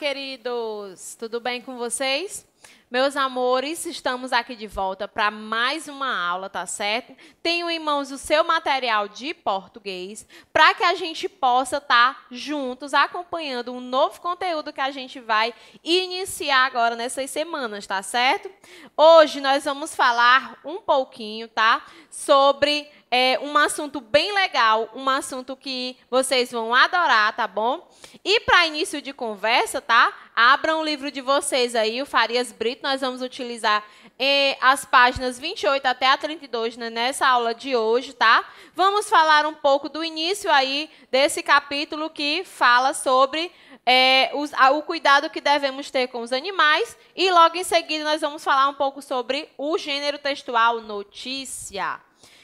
queridos! Tudo bem com vocês? Meus amores, estamos aqui de volta para mais uma aula, tá certo? Tenho em mãos o seu material de português para que a gente possa estar juntos acompanhando um novo conteúdo que a gente vai iniciar agora nessas semanas, tá certo? Hoje nós vamos falar um pouquinho, tá? Sobre um assunto bem legal, um assunto que vocês vão adorar, tá bom? E para início de conversa, tá? Abram o livro de vocês aí, o Farias Brito. Nós vamos utilizar as páginas 28 até a 32, né, nessa aula de hoje, tá? Vamos falar um pouco do início aí desse capítulo que fala sobre o cuidado que devemos ter com os animais. E logo em seguida nós vamos falar um pouco sobre o gênero textual notícia.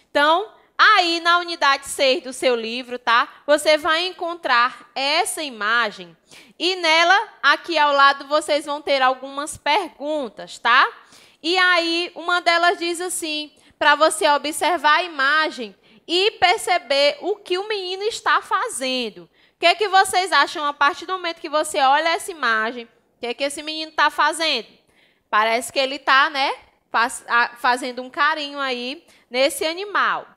Então, aí na unidade 6 do seu livro, tá? Você vai encontrar essa imagem e nela, aqui ao lado, vocês vão ter algumas perguntas, tá? E aí, uma delas diz assim, para você observar a imagem e perceber o que o menino está fazendo. O que é que vocês acham a partir do momento que você olha essa imagem? O que é que esse menino está fazendo? Parece que ele está, né, fazendo um carinho aí nesse animal.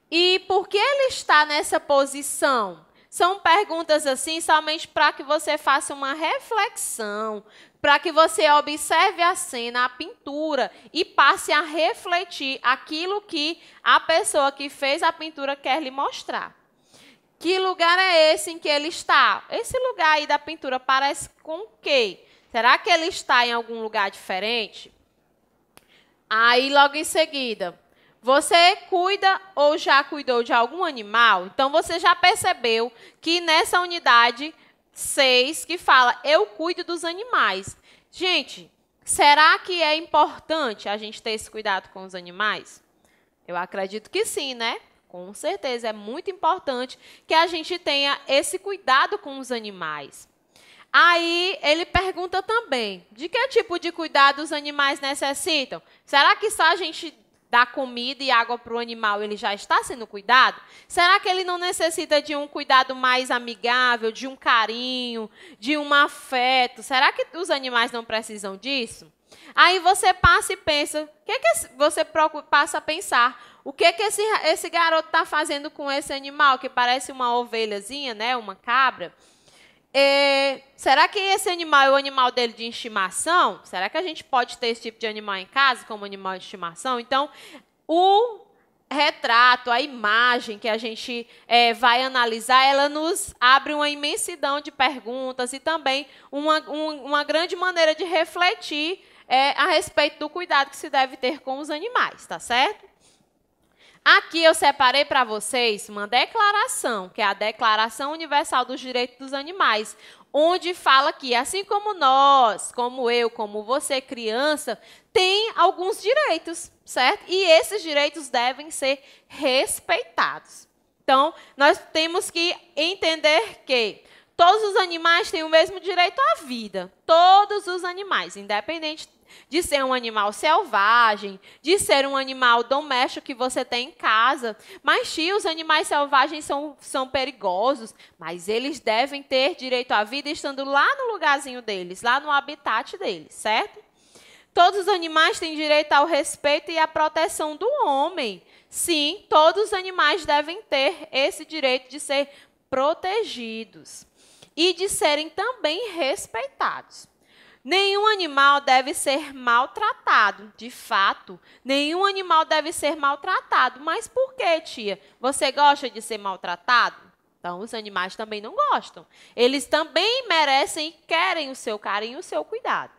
E por que ele está nessa posição? São perguntas assim somente para que você faça uma reflexão, para que você observe a cena, a pintura e passe a refletir aquilo que a pessoa que fez a pintura quer lhe mostrar. Que lugar é esse em que ele está? Esse lugar aí da pintura parece com o quê? Será que ele está em algum lugar diferente? Aí, logo em seguida, você cuida ou já cuidou de algum animal? Então, você já percebeu que nessa unidade 6, que fala, eu cuido dos animais. Gente, será que é importante a gente ter esse cuidado com os animais? Eu acredito que sim, né? Com certeza, é muito importante que a gente tenha esse cuidado com os animais. Aí, ele pergunta também, de que tipo de cuidado os animais necessitam? Será que só a gente dá comida e água para o animal, ele já está sendo cuidado? Será que ele não necessita de um cuidado mais amigável, de um carinho, de um afeto? Será que os animais não precisam disso? Aí você passa e pensa, você passa a pensar, o que esse garoto está fazendo com esse animal, que parece uma ovelhazinha, né, uma cabra? Será que esse animal é o animal dele de estimação? Será que a gente pode ter esse tipo de animal em casa como animal de estimação? Então, o retrato, a imagem que a gente vai analisar, ela nos abre uma imensidão de perguntas e também uma grande maneira de refletir a respeito do cuidado que se deve ter com os animais, tá certo? Aqui eu separei para vocês uma declaração, que é a Declaração Universal dos Direitos dos Animais, onde fala que, assim como nós, como eu, como você, criança, tem alguns direitos, certo? E esses direitos devem ser respeitados. Então, nós temos que entender que todos os animais têm o mesmo direito à vida. Todos os animais, independente de ser um animal selvagem, de ser um animal doméstico que você tem em casa. Mas, tia, os animais selvagens são perigosos, mas eles devem ter direito à vida estando lá no lugarzinho deles, lá no habitat deles, certo? Todos os animais têm direito ao respeito e à proteção do homem. Sim, todos os animais devem ter esse direito de ser protegidos e de serem também respeitados. Nenhum animal deve ser maltratado, de fato. Nenhum animal deve ser maltratado. Mas por quê, tia? Você gosta de ser maltratado? Então, os animais também não gostam. Eles também merecem e querem o seu carinho e o seu cuidado.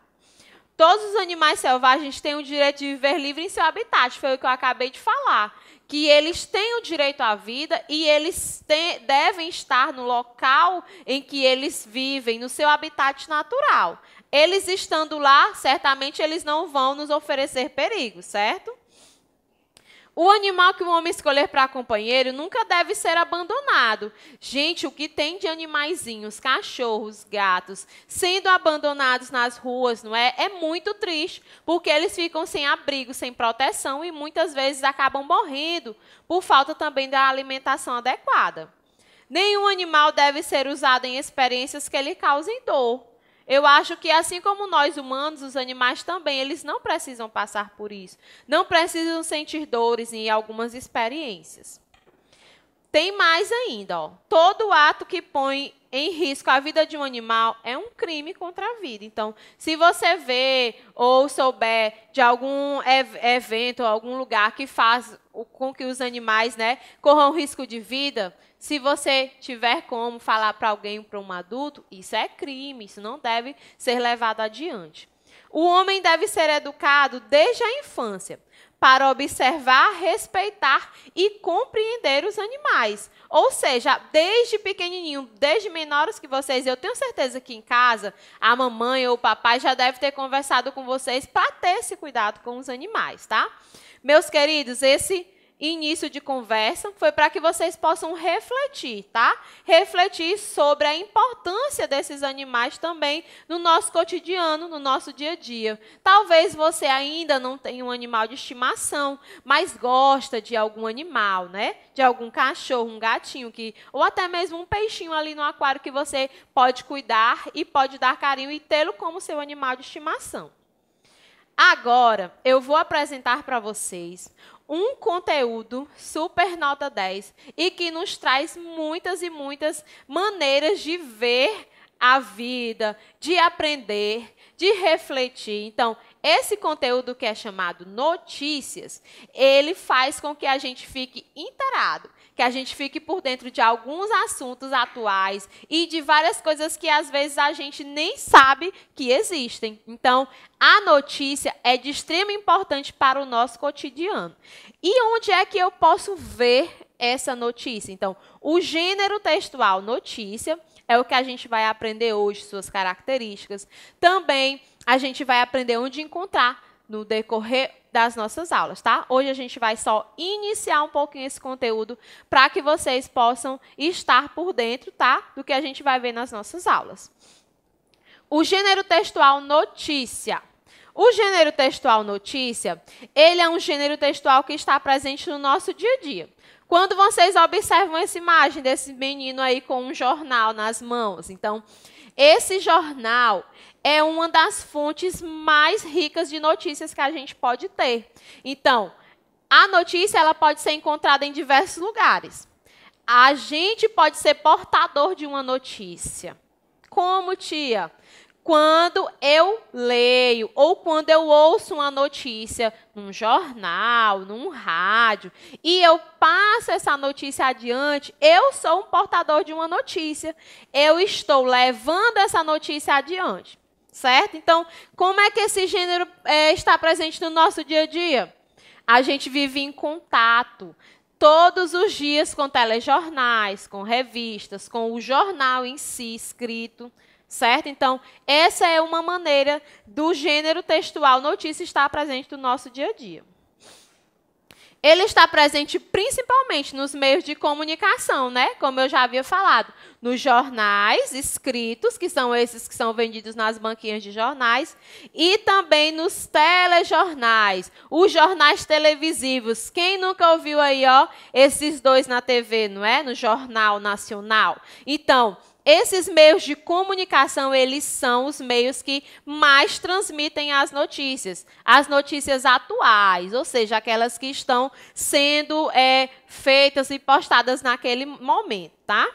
Todos os animais selvagens têm o direito de viver livre em seu habitat. Foi o que eu acabei de falar. Que eles têm o direito à vida e eles devem estar no local em que eles vivem, no seu habitat natural. Eles estando lá, certamente eles não vão nos oferecer perigo, certo? O animal que o homem escolher para companheiro nunca deve ser abandonado. Gente, o que tem de animaizinhos, cachorros, gatos, sendo abandonados nas ruas, não é? É muito triste, porque eles ficam sem abrigo, sem proteção e muitas vezes acabam morrendo por falta também da alimentação adequada. Nenhum animal deve ser usado em experiências que lhe causem dor. eu acho que assim como nós humanos, os animais também, eles não precisam passar por isso. Não precisam sentir dores em algumas experiências. Tem mais ainda, ó. Todo ato que põe em risco a vida de um animal é um crime contra a vida. Então, se você vê ou souber de algum evento, algum lugar que faz com que os animais, né, corram risco de vida, se você tiver como falar para alguém, para um adulto, isso é crime, isso não deve ser levado adiante. O homem deve ser educado desde a infância para observar, respeitar e compreender os animais. Ou seja, desde pequenininho, desde menores que vocês, eu tenho certeza que em casa, a mamãe ou o papai já deve ter conversado com vocês para ter esse cuidado com os animais, tá? Meus queridos, esse início de conversa foi para que vocês possam refletir, tá? Refletir sobre a importância desses animais também no nosso cotidiano, no nosso dia a dia. Talvez você ainda não tenha um animal de estimação, mas gosta de algum animal, né? De algum cachorro, um gatinho, ou até mesmo um peixinho ali no aquário que você pode cuidar e pode dar carinho e tê-lo como seu animal de estimação. Agora, eu vou apresentar para vocês um conteúdo super nota 10 e que nos traz muitas e muitas maneiras de ver a vida, de aprender, de refletir. Então, esse conteúdo que é chamado notícias, ele faz com que a gente fique inteirado, que a gente fique por dentro de alguns assuntos atuais e de várias coisas que às vezes a gente nem sabe que existem. Então, a notícia é de extrema importância para o nosso cotidiano. E onde é que eu posso ver essa notícia? Então, o gênero textual notícia é o que a gente vai aprender hoje, suas características. Também a gente vai aprender onde encontrar no decorrer das nossas aulas, tá? Hoje a gente vai só iniciar um pouquinho esse conteúdo para que vocês possam estar por dentro, tá? Do que a gente vai ver nas nossas aulas. O gênero textual notícia. O gênero textual notícia, ele é um gênero textual que está presente no nosso dia a dia. Quando vocês observam essa imagem desse menino aí com um jornal nas mãos, então, esse jornal é uma das fontes mais ricas de notícias que a gente pode ter. Então, a notícia ela pode ser encontrada em diversos lugares. A gente pode ser portador de uma notícia. Como, tia? Quando eu leio ou quando eu ouço uma notícia num jornal, num rádio, e eu passo essa notícia adiante, eu sou um portador de uma notícia. Eu estou levando essa notícia adiante, certo? Então, como é que esse gênero está presente no nosso dia a dia? A gente vive em contato todos os dias com telejornais, com revistas, com o jornal em si escrito, certo? Então, essa é uma maneira do gênero textual notícia estar presente no nosso dia a dia. Ele está presente principalmente nos meios de comunicação, né? Como eu já havia falado, nos jornais escritos, que são esses que são vendidos nas banquinhas de jornais, e também nos telejornais, os jornais televisivos. Quem nunca ouviu aí, ó, esses dois na TV, não é? No Jornal Nacional. Então, esses meios de comunicação, eles são os meios que mais transmitem as notícias atuais, ou seja, aquelas que estão sendo feitas e postadas naquele momento, tá?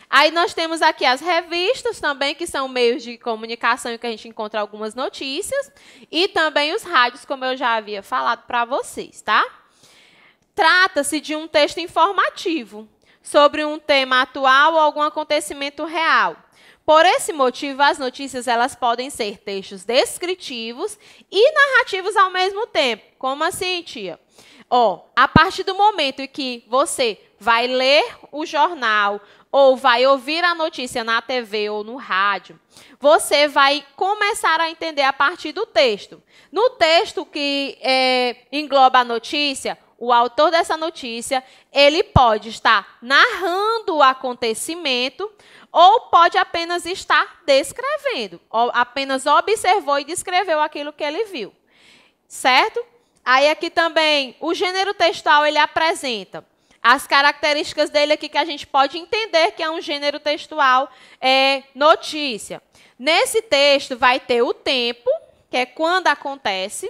Aí nós temos aqui as revistas também, que são meios de comunicação em que a gente encontra algumas notícias, e também os rádios, como eu já havia falado para vocês, tá? Trata-se de um texto informativo sobre um tema atual ou algum acontecimento real. Por esse motivo, as notícias elas podem ser textos descritivos e narrativos ao mesmo tempo. Como assim, tia? A partir do momento em que você vai ler o jornal ou vai ouvir a notícia na TV ou no rádio, você vai começar a entender a partir do texto. No texto que engloba a notícia, o autor dessa notícia, ele pode estar narrando o acontecimento ou pode apenas estar descrevendo, ou apenas observou e descreveu aquilo que ele viu, certo? Aí aqui também, o gênero textual, ele apresenta as características dele aqui que a gente pode entender que é um gênero textual é notícia. Nesse texto vai ter o tempo, que é quando acontece,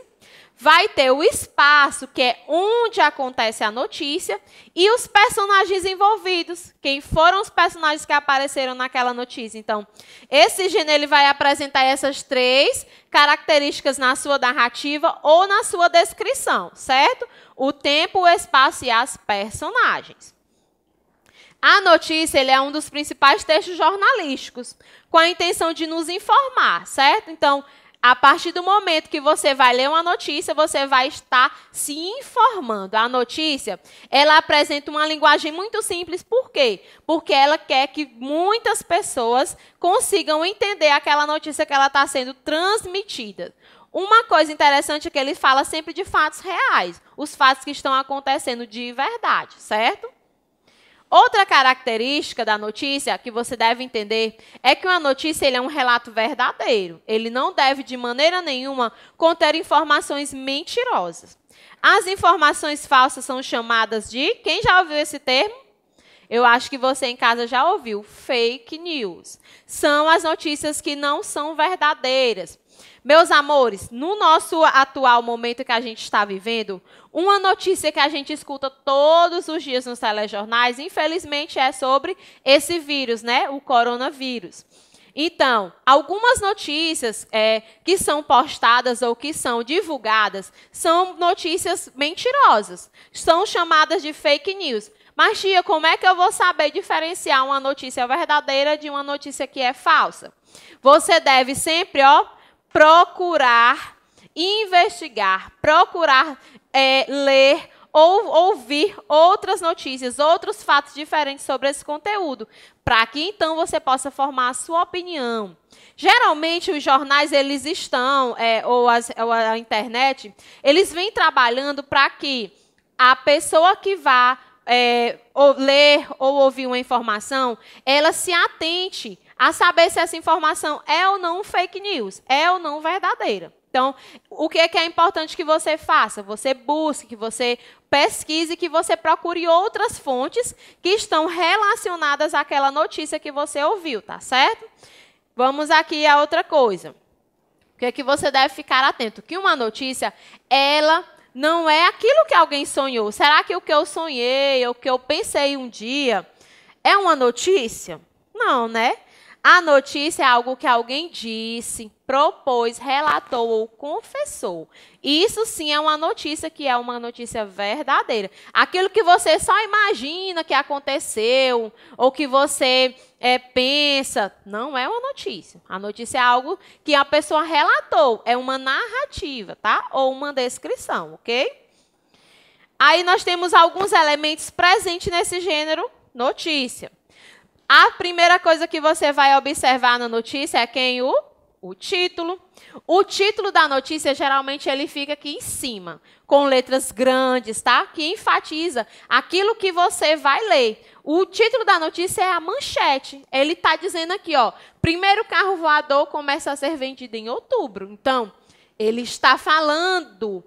vai ter o espaço, que é onde acontece a notícia, e os personagens envolvidos, quem foram os personagens que apareceram naquela notícia. Então, esse gênero ele vai apresentar essas 3 características na sua narrativa ou na sua descrição, certo? O tempo, o espaço e as personagens. A notícia ele é um dos principais textos jornalísticos, com a intenção de nos informar, certo? Então, a partir do momento que você vai ler uma notícia, você vai estar se informando. A notícia, ela apresenta uma linguagem muito simples. Por quê? Porque ela quer que muitas pessoas consigam entender aquela notícia que ela está sendo transmitida. Uma coisa interessante é que ele fala sempre de fatos reais, os fatos que estão acontecendo de verdade, certo? Outra característica da notícia que você deve entender é que uma notícia ele é um relato verdadeiro. Ele não deve, de maneira nenhuma, conter informações mentirosas. As informações falsas são chamadas de... Quem já ouviu esse termo? Eu acho que você em casa já ouviu. Fake news. São as notícias que não são verdadeiras. Meus amores, no nosso atual momento que a gente está vivendo, uma notícia que a gente escuta todos os dias nos telejornais, infelizmente, é sobre esse vírus, né? O coronavírus. Então, algumas notícias que são postadas ou que são divulgadas são notícias mentirosas. São chamadas de fake news. Mas, tia, como é que eu vou saber diferenciar uma notícia verdadeira de uma notícia que é falsa? Você deve sempre, procurar investigar, procurar ler ou ouvir outras notícias, outros fatos diferentes sobre esse conteúdo, para que então você possa formar a sua opinião. Geralmente os jornais eles estão, ou a internet, eles vêm trabalhando para que a pessoa que vá ou ler ou ouvir uma informação, ela se atente a saber se essa informação é ou não fake news, é ou não verdadeira. Então, o que é importante que você faça? Você busque, que você pesquise, que você procure outras fontes que estão relacionadas àquela notícia que você ouviu, tá certo? Vamos aqui a outra coisa. O que é que você deve ficar atento? Que uma notícia, ela não é aquilo que alguém sonhou. Será que o que eu sonhei, o que eu pensei um dia, é uma notícia? Não, né? A notícia é algo que alguém disse, propôs, relatou ou confessou. Isso sim é uma notícia que é uma notícia verdadeira. Aquilo que você só imagina que aconteceu ou que você pensa, não é uma notícia. A notícia é algo que a pessoa relatou, é uma narrativa, tá? Ou uma descrição, ok? Aí nós temos alguns elementos presentes nesse gênero notícia. A primeira coisa que você vai observar na notícia é quem? O título. O título da notícia, geralmente, ele fica aqui em cima, com letras grandes, tá? Que enfatiza aquilo que você vai ler. O título da notícia é a manchete. Ele está dizendo aqui, primeiro carro voador começa a ser vendido em outubro. Então, ele está falando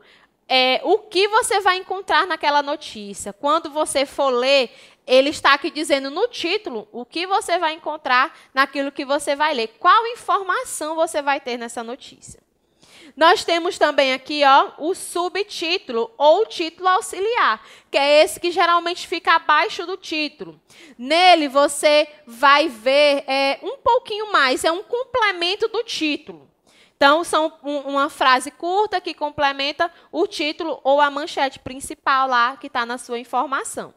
o que você vai encontrar naquela notícia. Quando você for ler, ele está aqui dizendo no título o que você vai encontrar naquilo que você vai ler. Qual informação você vai ter nessa notícia. Nós temos também aqui o subtítulo ou título auxiliar, que é esse que geralmente fica abaixo do título. Nele você vai ver um pouquinho mais, é um complemento do título. Então, são uma frase curta que complementa o título ou a manchete principal lá que está na sua informação.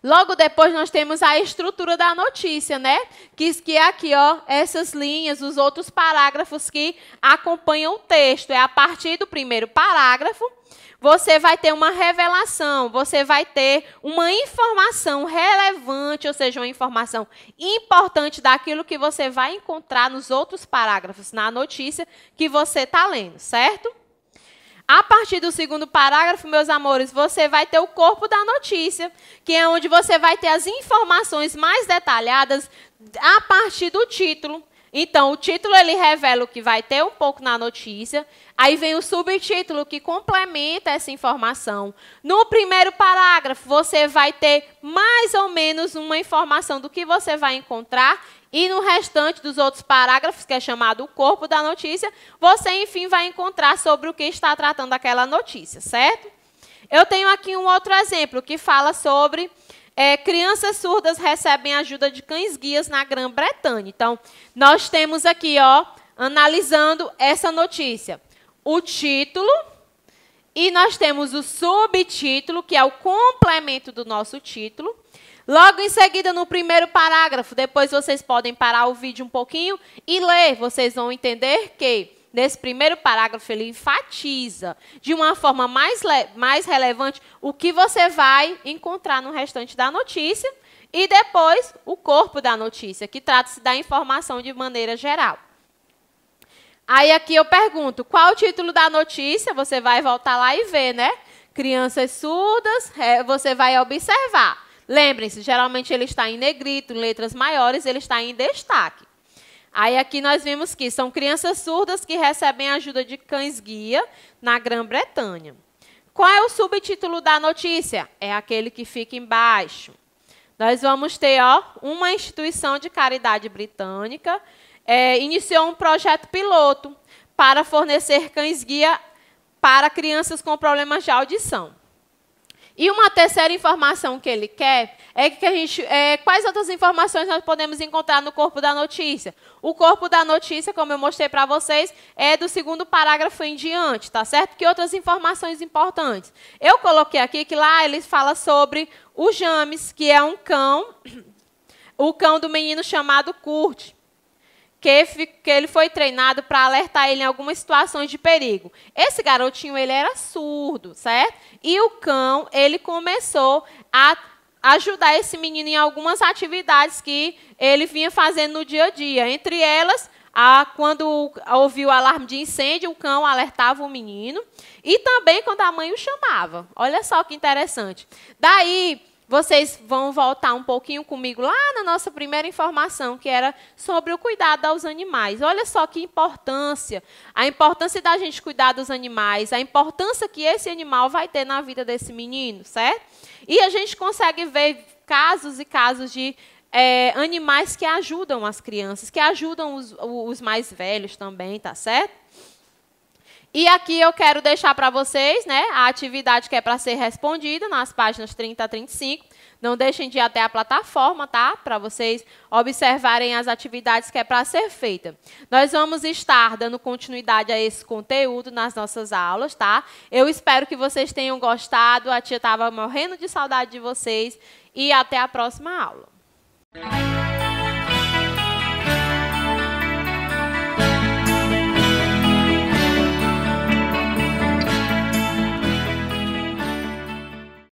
Logo depois, nós temos a estrutura da notícia, né? Que é aqui, essas linhas, os outros parágrafos que acompanham o texto. É a partir do primeiro parágrafo, você vai ter uma revelação, você vai ter uma informação relevante, ou seja, uma informação importante daquilo que você vai encontrar nos outros parágrafos, na notícia que você está lendo, certo? A partir do segundo parágrafo, meus amores, você vai ter o corpo da notícia, que é onde você vai ter as informações mais detalhadas a partir do título. Então, o título ele revela o que vai ter um pouco na notícia, aí vem o subtítulo que complementa essa informação. No primeiro parágrafo, você vai ter mais ou menos uma informação do que você vai encontrar, e no restante dos outros parágrafos, que é chamado o corpo da notícia, você, enfim, vai encontrar sobre o que está tratando aquela notícia, certo? Eu tenho aqui um outro exemplo que fala sobre... crianças surdas recebem ajuda de cães-guias na Grã-Bretanha. Então, nós temos aqui, ó, analisando essa notícia, o título, e nós temos o subtítulo, que é o complemento do nosso título. Logo em seguida, no primeiro parágrafo, depois vocês podem parar o vídeo um pouquinho e ler. Vocês vão entender que, nesse primeiro parágrafo, ele enfatiza de uma forma mais relevante o que você vai encontrar no restante da notícia, e depois o corpo da notícia, que trata-se da informação de maneira geral. Aí aqui eu pergunto, qual o título da notícia? Você vai voltar lá e ver, né? Crianças surdas, você vai observar. Lembrem-se, geralmente ele está em negrito, em letras maiores, ele está em destaque. Aí aqui nós vimos que são crianças surdas que recebem ajuda de cães-guia na Grã-Bretanha. Qual é o subtítulo da notícia? É aquele que fica embaixo. Nós vamos ter, ó, uma instituição de caridade britânica iniciou um projeto piloto para fornecer cães-guia para crianças com problemas de audição. E uma terceira informação que ele quer é que quais outras informações nós podemos encontrar no corpo da notícia. O corpo da notícia, como eu mostrei para vocês, é do segundo parágrafo em diante, tá certo? Que outras informações importantes? Eu coloquei aqui que lá ele fala sobre o James, que é um cão, o cão do menino chamado Kurt, que ele foi treinado para alertar ele em algumas situações de perigo. Esse garotinho, ele era surdo, certo? E o cão, ele começou a ajudar esse menino em algumas atividades que ele vinha fazendo no dia a dia. Entre elas, quando ouviu o alarme de incêndio, o cão alertava o menino. E também quando a mãe o chamava. Olha só que interessante. Daí... vocês vão voltar um pouquinho comigo lá na nossa primeira informação, que era sobre o cuidado aos animais. Olha só que importância, a importância da gente cuidar dos animais, a importância que esse animal vai ter na vida desse menino, certo? E a gente consegue ver casos e casos de animais que ajudam as crianças, que ajudam os mais velhos também, tá certo? E aqui eu quero deixar para vocês, né, a atividade que é para ser respondida nas páginas 30 a 35. Não deixem de ir até a plataforma, tá? Para vocês observarem as atividades que é para ser feita. Nós vamos estar dando continuidade a esse conteúdo nas nossas aulas, tá? Eu espero que vocês tenham gostado. A tia estava morrendo de saudade de vocês. E até a próxima aula.